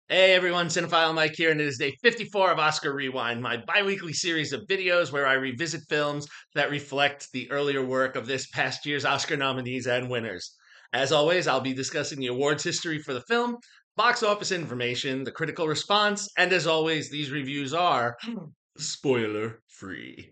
Hey everyone, Cinephile Mike here, and it is day 54 of Oscar Rewind, my bi-weekly series of videos where I revisit films that reflect the earlier work of this past year's Oscar nominees and winners. As always, I'll be discussing the awards history for the film, box office information, the critical response, and as always, these reviews are spoiler free.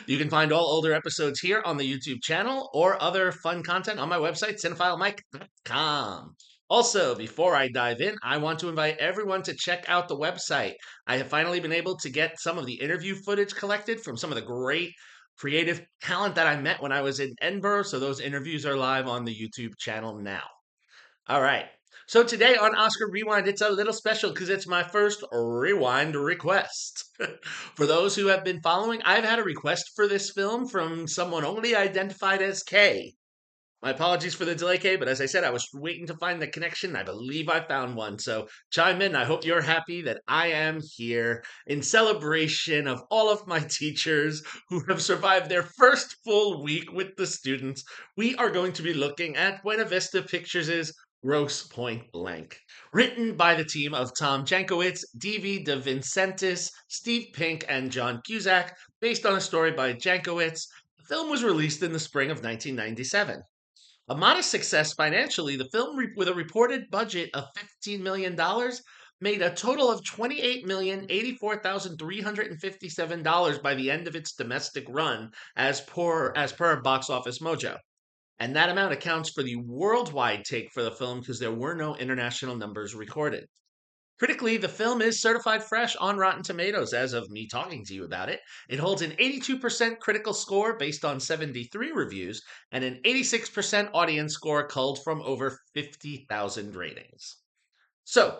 You can find all older episodes here on the YouTube channel or other fun content on my website, cinephilemike.com. Also, before I dive in, I want to invite everyone to check out the website. I have finally been able to get some of the interview footage collected from some of the great creative talent that I met when I was in Edinburgh. So those interviews are live on the YouTube channel now. All right. So today on Oscar Rewind, it's a little special because it's my first rewind request. For those who have been following, I've had a request for this film from someone only identified as K. My apologies for the delay, Kay, but as I said, I was waiting to find the connection. I believe I found one. So chime in. I hope you're happy that I am here in celebration of all of my teachers who have survived their first full week with the students. We are going to be looking at Buena Vista Pictures' Grosse Point Blank. Written by the team of Tom Jankowitz, D.V. De Vincentis, Steve Pink, and John Cusack, based on a story by Jankowitz. The film was released in the spring of 1997. A modest success financially, the film, with a reported budget of $15 million, made a total of $28,084,357 by the end of its domestic run, as per Box Office Mojo. And that amount accounts for the worldwide take for the film because there were no international numbers recorded. Critically, the film is certified fresh on Rotten Tomatoes as of me talking to you about it. It holds an 82% critical score based on 73 reviews and an 86% audience score culled from over 50,000 ratings. So,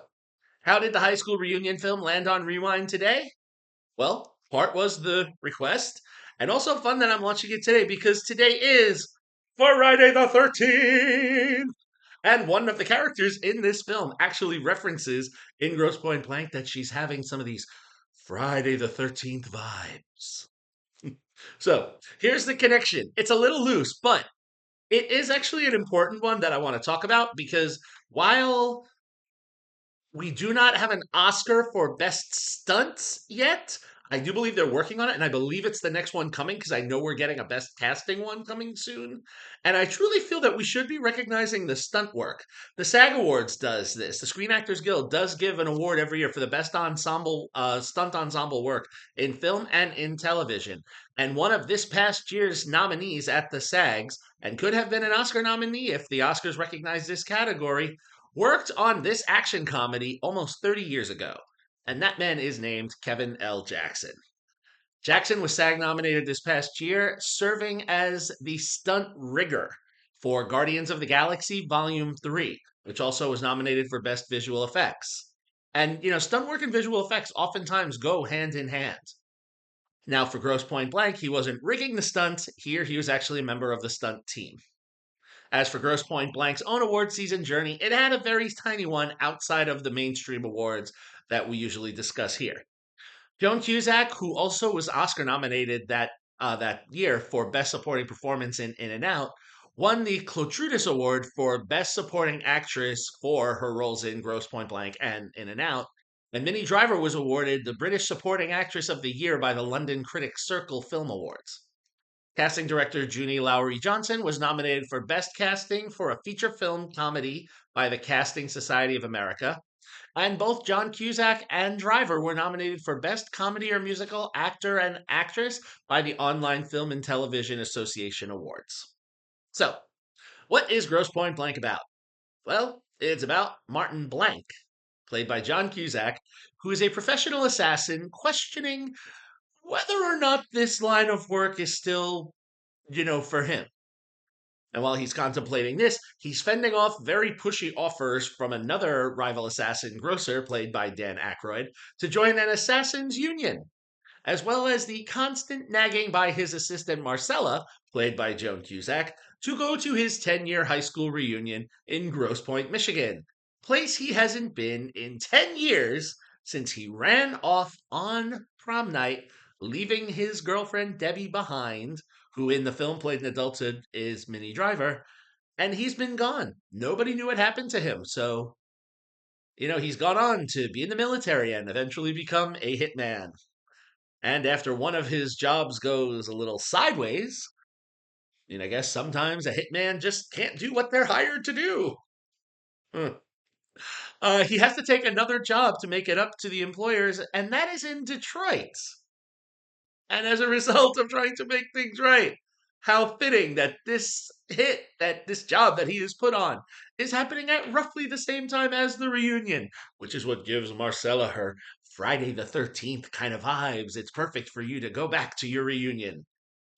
how did the high school reunion film land on Rewind today? Well, part was the request, and also fun that I'm watching it today because today is Friday the 13th. And one of the characters in this film actually references in Grosse Point Blank that she's having some of these Friday the 13th vibes. So here's the connection. It's a little loose, but it is actually an important one that I want to talk about because while we do not have an Oscar for Best Stunts yet, I do believe they're working on it, and I believe it's the next one coming because I know we're getting a Best Casting one coming soon. And I truly feel that we should be recognizing the stunt work. The SAG Awards does this. The Screen Actors Guild does give an award every year for the best stunt ensemble work in film and in television. And one of this past year's nominees at the SAGs, and could have been an Oscar nominee if the Oscars recognized this category, worked on this action comedy almost 30 years ago, and that man is named Kevin L. Jackson. Jackson was SAG nominated this past year, serving as the stunt rigger for Guardians of the Galaxy Volume 3, which also was nominated for Best Visual Effects. And, stunt work and visual effects oftentimes go hand in hand. Now, for Grosse Point Blank, he wasn't rigging the stunts. Here, he was actually a member of the stunt team. As for Grosse Point Blank's own award season journey, it had a very tiny one outside of the mainstream awards that we usually discuss here. Joan Cusack, who also was Oscar nominated that year for Best Supporting Performance in and Out, won the Clotrudis Award for Best Supporting Actress for her roles in Grosse Point Blank and In and Out. And Minnie Driver was awarded the British Supporting Actress of the Year by the London Critics Circle Film Awards. Casting director Junie Lowry Johnson was nominated for Best Casting for a feature film comedy by the Casting Society of America. And both John Cusack and Driver were nominated for Best Comedy or Musical Actor and Actress by the Online Film and Television Association Awards. So, what is Grosse Point Blank about? Well, it's about Martin Blank, played by John Cusack, who is a professional assassin questioning whether or not this line of work is still for him. And while he's contemplating this, he's fending off very pushy offers from another rival assassin, Grosse, played by Dan Aykroyd, to join an assassin's union, as well as the constant nagging by his assistant Marcella, played by Joan Cusack, to go to his 10-year high school reunion in Grosse Point, Michigan, place he hasn't been in 10 years since he ran off on prom night, leaving his girlfriend Debbie behind, who in the film played in adulthood is Minnie Driver, and he's been gone. Nobody knew what happened to him, so He's gone on to be in the military and eventually become a hitman. And after one of his jobs goes a little sideways, I guess sometimes a hitman just can't do what they're hired to do. Huh. He has to take another job to make it up to the employers, and that is in Detroit. And as a result of trying to make things right, how fitting that this job that he is put on, is happening at roughly the same time as the reunion, which is what gives Marcella her Friday the 13th kind of vibes. It's perfect for you to go back to your reunion.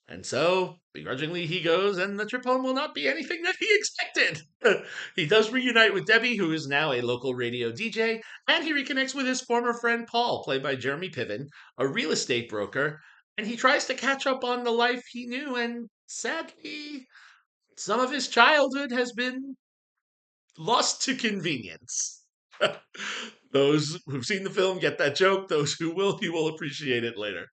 And so, begrudgingly, he goes, and the trip home will not be anything that he expected. He does reunite with Debbie, who is now a local radio DJ, and he reconnects with his former friend Paul, played by Jeremy Piven, a real estate broker, and he tries to catch up on the life he knew, and sadly, some of his childhood has been lost to convenience. Those who've seen the film get that joke. Those who will, you will appreciate it later.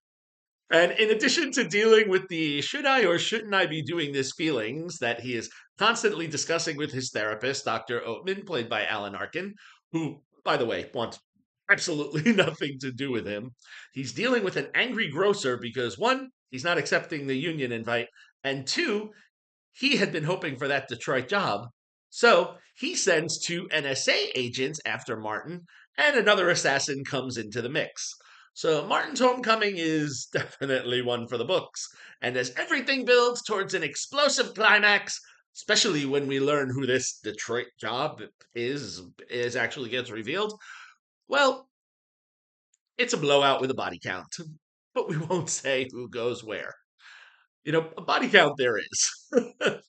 And in addition to dealing with the should I or shouldn't I be doing this feelings that he is constantly discussing with his therapist, Dr. Oatman, played by Alan Arkin, who, by the way, wants absolutely nothing to do with him, he's dealing with an angry grocer because one, he's not accepting the union invite, and two, he had been hoping for that Detroit job. So he sends two NSA agents after Martin, and another assassin comes into the mix. So Martin's homecoming is definitely one for the books. And as everything builds towards an explosive climax, especially when we learn who this Detroit job is actually gets revealed, well, it's a blowout with a body count. But we won't say who goes where. A body count there is.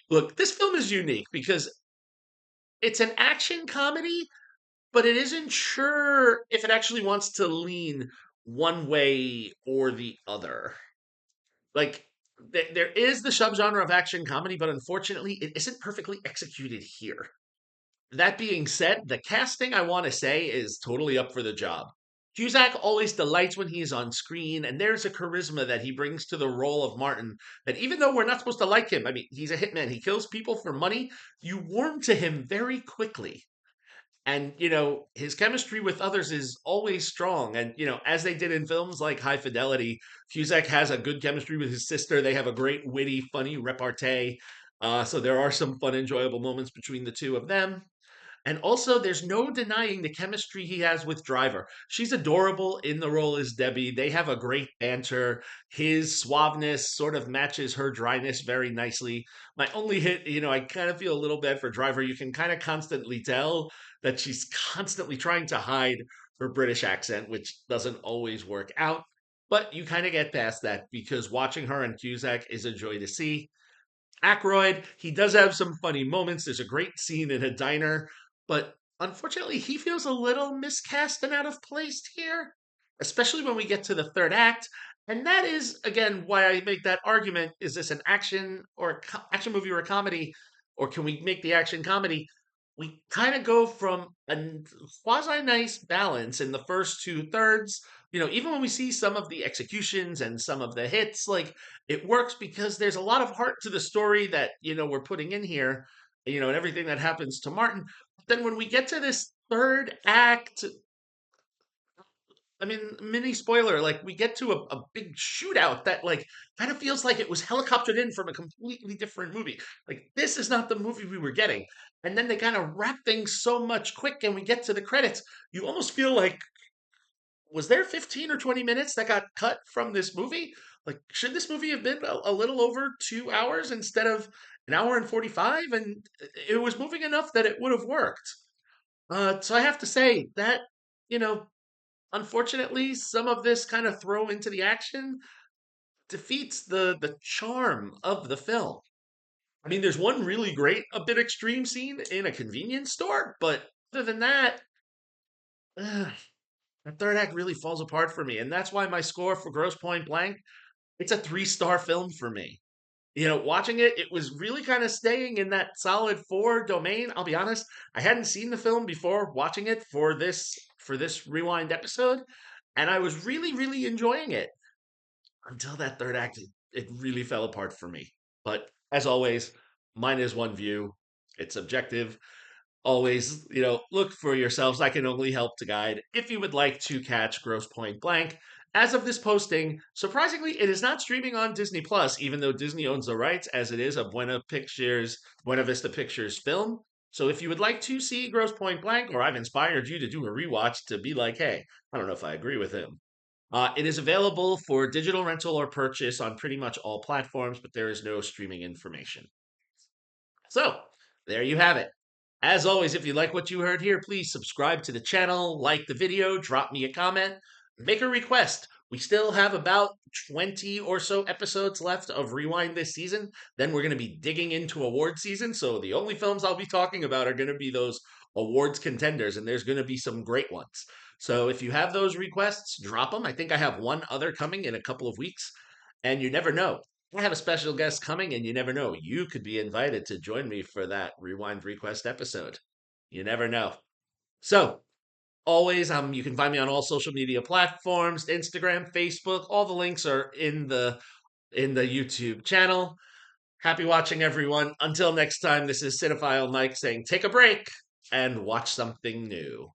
Look, this film is unique because it's an action comedy, but it isn't sure if it actually wants to lean one way or the other. Like, there is the subgenre of action comedy, but unfortunately, it isn't perfectly executed here. That being said, the casting, I want to say, is totally up for the job. Cusack always delights when he's on screen, and there's a charisma that he brings to the role of Martin that even though we're not supposed to like him, I mean, he's a hitman, he kills people for money, you warm to him very quickly. And, his chemistry with others is always strong. And, as they did in films like High Fidelity, Cusack has a good chemistry with his sister. They have a great, witty, funny repartee. So there are some fun, enjoyable moments between the two of them. And also, there's no denying the chemistry he has with Driver. She's adorable in the role as Debbie. They have a great banter. His suaveness sort of matches her dryness very nicely. My only hit, I kind of feel a little bad for Driver. You can kind of constantly tell that she's constantly trying to hide her British accent, which doesn't always work out. But you kind of get past that because watching her and Cusack is a joy to see. Aykroyd, he does have some funny moments. There's a great scene in a diner, but unfortunately, he feels a little miscast and out of place here, especially when we get to the third act. And that is, again, why I make that argument. Is this an action movie or a comedy, or can we make the action comedy? We kind of go from a quasi nice balance in the first two thirds. Even when we see some of the executions and some of the hits, like it works because there's a lot of heart to the story that we're putting in here, and everything that happens to Martin. But then when we get to this third act, I mean, mini spoiler, like we get to a big shootout that like kind of feels like it was helicoptered in from a completely different movie. Like this is not the movie we were getting. And then they kind of wrap things so much quick and we get to the credits. You almost feel like, was there 15 or 20 minutes that got cut from this movie? Like, should this movie have been a little over 2 hours instead of an hour and 45? And it was moving enough that it would have worked. So I have to say that, you know, unfortunately, some of this kind of throw into the action defeats the charm of the film. I mean, there's one really great, a bit extreme scene in a convenience store, but other than that, uh, the third act really falls apart for me, and that's why my score for Gross Point Blank, it's a 3-star film for me. Watching it, it was really kind of staying in that solid four domain. I'll be honest, I hadn't seen the film before watching it for this rewind episode, and I was really, really enjoying it until that third act. It really fell apart for me. But as always, mine is one view. It's subjective. Always, look for yourselves. I can only help to guide. If you would like to catch Gross Point Blank, as of this posting, surprisingly, it is not streaming on Disney Plus, even though Disney owns the rights, as it is a Buena Vista Pictures film. So if you would like to see Gross Point Blank, or I've inspired you to do a rewatch to be like, hey, I don't know if I agree with him. It is available for digital rental or purchase on pretty much all platforms, but there is no streaming information. So, there you have it. As always, if you like what you heard here, please subscribe to the channel, like the video, drop me a comment, make a request. We still have about 20 or so episodes left of Rewind this season. Then we're going to be digging into award season. So the only films I'll be talking about are going to be those awards contenders, and there's going to be some great ones. So if you have those requests, drop them. I think I have one other coming in a couple of weeks, and you never know. I have a special guest coming, and you never know. You could be invited to join me for that Rewind Request episode. You never know. So, always, you can find me on all social media platforms, Instagram, Facebook. All the links are in the YouTube channel. Happy watching, everyone. Until next time, this is Cinephile Mike saying take a break and watch something new.